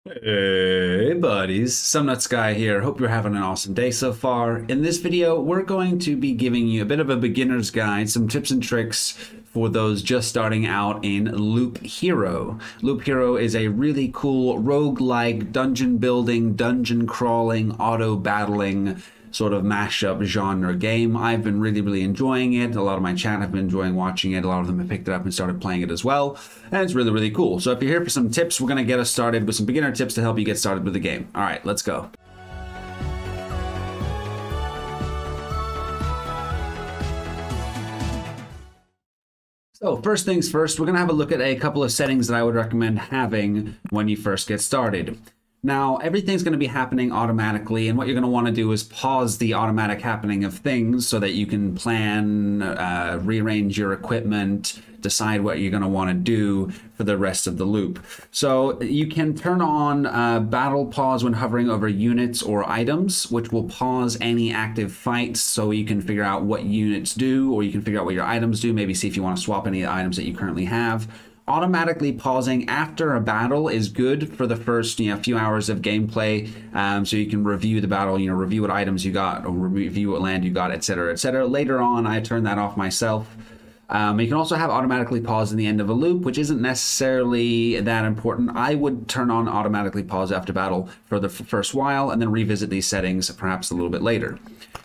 Hey buddies, SomeNutzGuy here. Hope you're having an awesome day so far. In this video, we're going to be giving you a bit of a beginner's guide, some tips and tricks for those just starting out in Loop Hero. Loop Hero is a really cool roguelike dungeon building, dungeon crawling, auto battling sort of mashup genre game. I've been really enjoying it. A lot of my chat have been enjoying watching it. A lot of them have picked it up and started playing it as well. And it's really cool. So if you're here for some tips, we're going to get us started with some beginner tips to help you get started with the game. All right, let's go. So first things first, we're going to have a look at a couple of settings that I would recommend having when you first get started. Now, everything's going to be happening automatically, and what you're going to want to do is pause the automatic happening of things so that you can plan, rearrange your equipment, decide what you're going to want to do for the rest of the loop. So you can turn on battle pause when hovering over units or items, which will pause any active fights so you can figure out what units do, or you can figure out what your items do, maybe see if you want to swap any of the items that you currently have. Automatically pausing after a battle is good for the first few hours of gameplay, so you can review the battle, review what items you got, or review what land you got, etc, etc. Later on, I turn that off myself. You can also have automatically pause in the end of a loop, which isn't necessarily that important. I would turn on automatically pause after battle for the first while, and then revisit these settings perhaps a little bit later.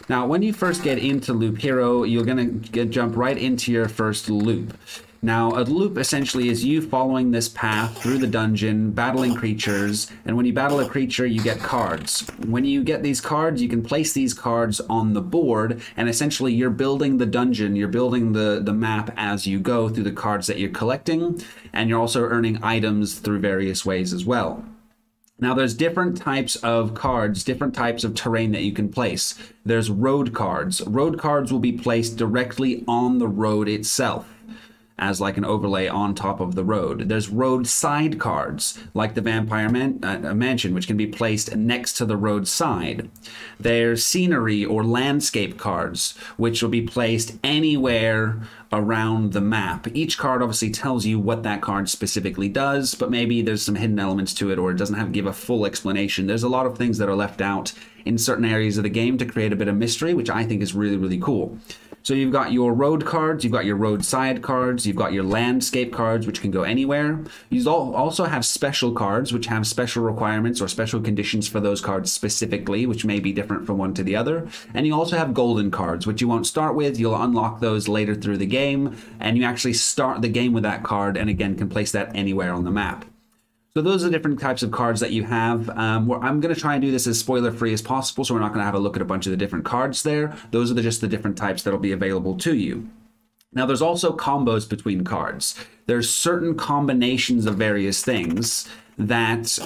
Now, when you first get into Loop Hero, you're going to jump right into your first loop. Now, a loop essentially is you following this path through the dungeon, battling creatures, and when you battle a creature, you get cards. When you get these cards, you can place these cards on the board, and essentially you're building the dungeon, you're building the map as you go through the cards that you're collecting, and you're also earning items through various ways as well. Now, there's different types of cards, different types of terrain that you can place. There's road cards. Road cards will be placed directly on the road itself, as like an overlay on top of the road. There's road side cards, like the Vampire Mansion, which can be placed next to the road side. There's scenery or landscape cards, which will be placed anywhere around the map. Each card obviously tells you what that card specifically does, but maybe there's some hidden elements to it, or it doesn't have to give a full explanation. There's a lot of things that are left out in certain areas of the game to create a bit of mystery, which I think is really cool. So you've got your road cards, you've got your road side cards, you've got your landscape cards, which can go anywhere. You also have special cards, which have special requirements or special conditions for those cards specifically, which may be different from one to the other. And you also have golden cards, which you won't start with. You'll unlock those later through the game, and you actually start the game with that card, and again, can place that anywhere on the map. So those are the different types of cards that you have. I'm going to try and do this as spoiler-free as possible, so we're not going to have a look at a bunch of the different cards there. Those are just the different types that will be available to you. Now, there's also combos between cards. There's certain combinations of various things that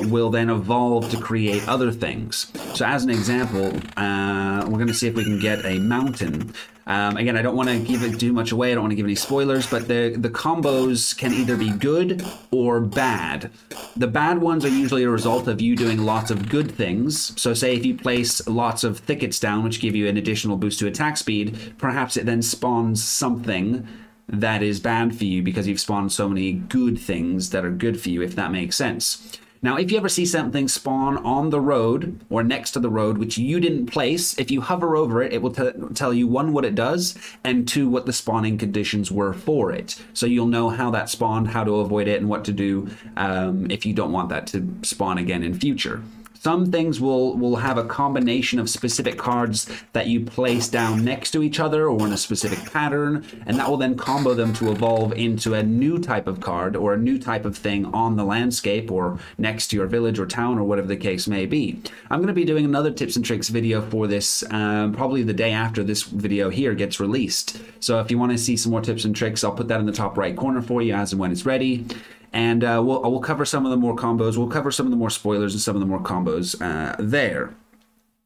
will then evolve to create other things. So as an example, we're going to see if we can get a mountain. Again, I don't want to give it too much away. I don't want to give any spoilers, but the combos can either be good or bad. The bad ones are usually a result of you doing lots of good things. So say if you place lots of thickets down, which give you an additional boost to attack speed, perhaps it then spawns something that is bad for you because you've spawned so many good things that are good for you, if that makes sense. Now, if you ever see something spawn on the road or next to the road, which you didn't place, if you hover over it, it will tell you, one, what it does, and two, what the spawning conditions were for it. So you'll know how that spawned, how to avoid it, and what to do if you don't want that to spawn again in future. Some things will have a combination of specific cards that you place down next to each other or in a specific pattern, and that will then combo them to evolve into a new type of card or a new type of thing on the landscape or next to your village or town or whatever the case may be. I'm going to be doing another tips and tricks video for this probably the day after this video here gets released. So if you want to see some more tips and tricks, I'll put that in the top right corner for you as and when it's ready. And we'll cover some of the more combos. We'll cover some of the more spoilers and some of the more combos there.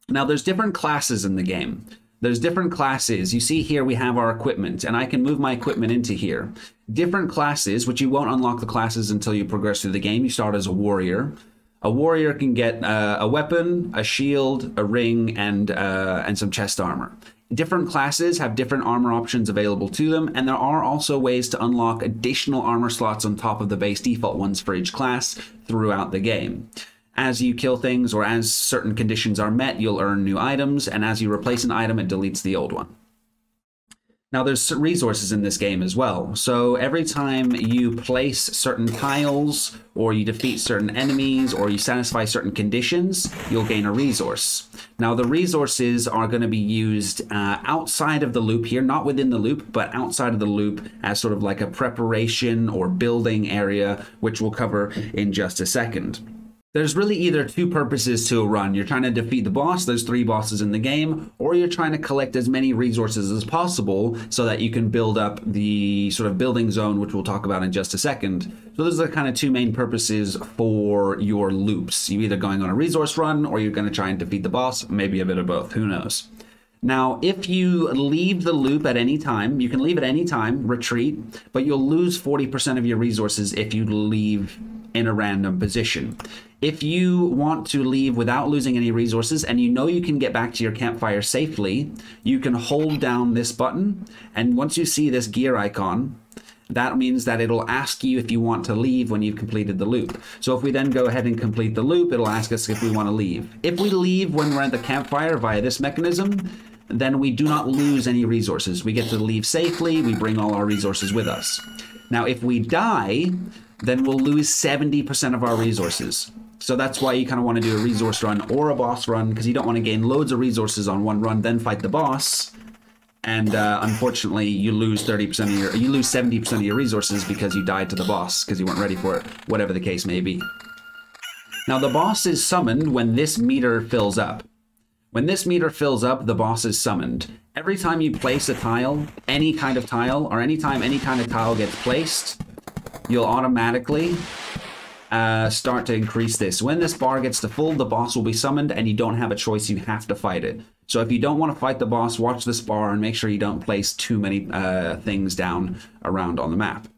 Now, there's different classes in the game. There's different classes. You see here we have our equipment, and I can move my equipment into here. Different classes, which you won't unlock the classes until you progress through the game. You start as a warrior. A warrior can get a weapon, a shield, a ring, and some chest armor. Different classes have different armor options available to them, and there are also ways to unlock additional armor slots on top of the base default ones for each class throughout the game. As you kill things or as certain conditions are met, you'll earn new items, and as you replace an item, it deletes the old one. Now, there's resources in this game as well. So every time you place certain tiles, or you defeat certain enemies, or you satisfy certain conditions, you'll gain a resource. Now, the resources are going to be used outside of the loop here, not within the loop, but outside of the loop as sort of like a preparation or building area, which we'll cover in just a second. There's really either two purposes to a run. You're trying to defeat the boss, there's 3 bosses in the game, or you're trying to collect as many resources as possible so that you can build up the sort of building zone, which we'll talk about in just a second. So those are the kind of 2 main purposes for your loops. You're either going on a resource run, or you're going to try and defeat the boss, maybe a bit of both, who knows. Now, if you leave the loop at any time, you can leave at any time, retreat, but you'll lose 40% of your resources if you leave in a random position. If you want to leave without losing any resources and you know you can get back to your campfire safely, you can hold down this button, and once you see this gear icon, that means that it'll ask you if you want to leave when you've completed the loop. So if we then go ahead and complete the loop, it'll ask us if we want to leave. If we leave when we're at the campfire via this mechanism, then we do not lose any resources. We get to leave safely, we bring all our resources with us. Now, if we die, then we'll lose 70% of our resources. So that's why you kind of want to do a resource run or a boss run, because you don't want to gain loads of resources on one run, then fight the boss. And unfortunately, you lose 70% of your resources because you died to the boss because you weren't ready for it, whatever the case may be. Now, the boss is summoned when this meter fills up. When this meter fills up, the boss is summoned. Every time you place a tile, any kind of tile, or anytime any kind of tile gets placed, you'll automatically start to increase this. When this bar gets to full, the boss will be summoned, and you don't have a choice. You have to fight it. So if you don't want to fight the boss, watch this bar and make sure you don't place too many things down around on the map.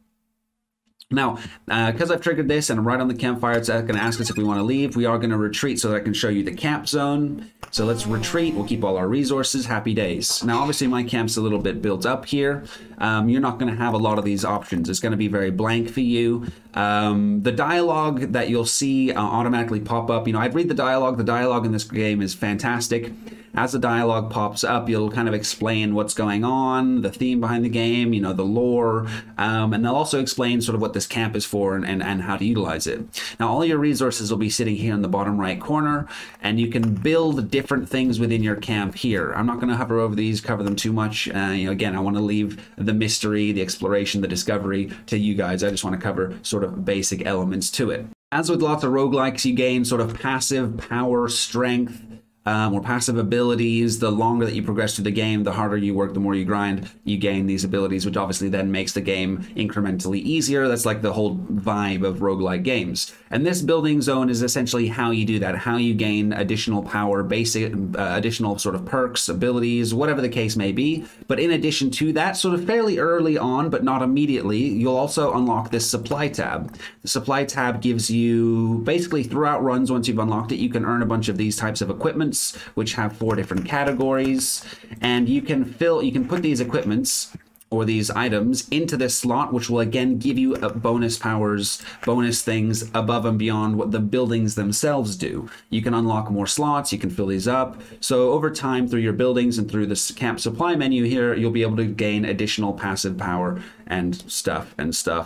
Now, because I've triggered this and I'm right on the campfire, it's going to ask us if we want to leave. We are going to retreat so that I can show you the camp zone. So let's retreat. We'll keep all our resources. Happy days. Now, obviously, my camp's a little bit built up here. You're not going to have a lot of these options. It's going to be very blank for you. The dialogue that you'll see automatically pop up. You know, I'd read the dialogue. The dialogue in this game is fantastic. As the dialogue pops up, you'll kind of explain what's going on, the theme behind the game, you know, the lore, and they'll also explain sort of what this camp is for and how to utilize it. Now, all your resources will be sitting here in the bottom right corner, and you can build different things within your camp here. I'm not going to hover over these, cover them too much. You know, again, I want to leave the mystery, the exploration, the discovery to you guys. I just want to cover sort of basic elements to it. As with lots of roguelikes, you gain sort of passive power, strength, or passive abilities. The longer that you progress through the game, the harder you work, the more you grind, you gain these abilities, which obviously then makes the game incrementally easier. That's like the whole vibe of roguelike games. And this building zone is essentially how you do that, how you gain additional power, basic, additional sort of perks, abilities, whatever the case may be. But in addition to that, sort of fairly early on, but not immediately, you'll also unlock this supply tab. The supply tab gives you, basically throughout runs, once you've unlocked it, you can earn a bunch of these types of equipments, which have 4 different categories, and you can put these equipments or these items into this slot, which will again give you bonus powers, bonus things above and beyond what the buildings themselves do. You can unlock more slots, you can fill these up. So over time, through your buildings and through this camp supply menu here, you'll be able to gain additional passive power and stuff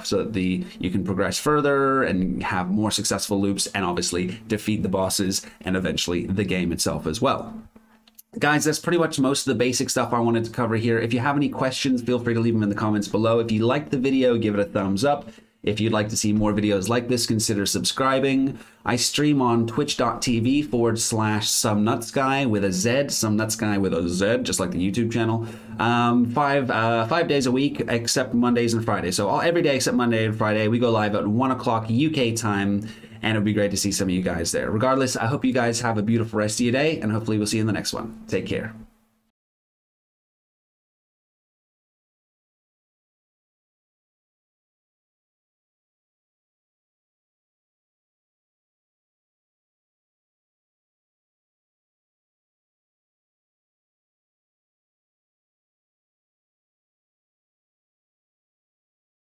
so that you can progress further and have more successful loops and obviously defeat the bosses and eventually the game itself as well. Guys, that's pretty much most of the basic stuff I wanted to cover here. If you have any questions, feel free to leave them in the comments below. If you liked the video, give it a thumbs up. If you'd like to see more videos like this, consider subscribing. I stream on twitch.tv/SomeNutzGuy with a Z, SomeNutzGuy with a Z, just like the YouTube channel. 5 days a week, except Mondays and Fridays. So every day except Monday and Friday, we go live at 1 o'clock UK time. And it would be great to see some of you guys there. Regardless, I hope you guys have a beautiful rest of your day, and hopefully we'll see you in the next one. Take care.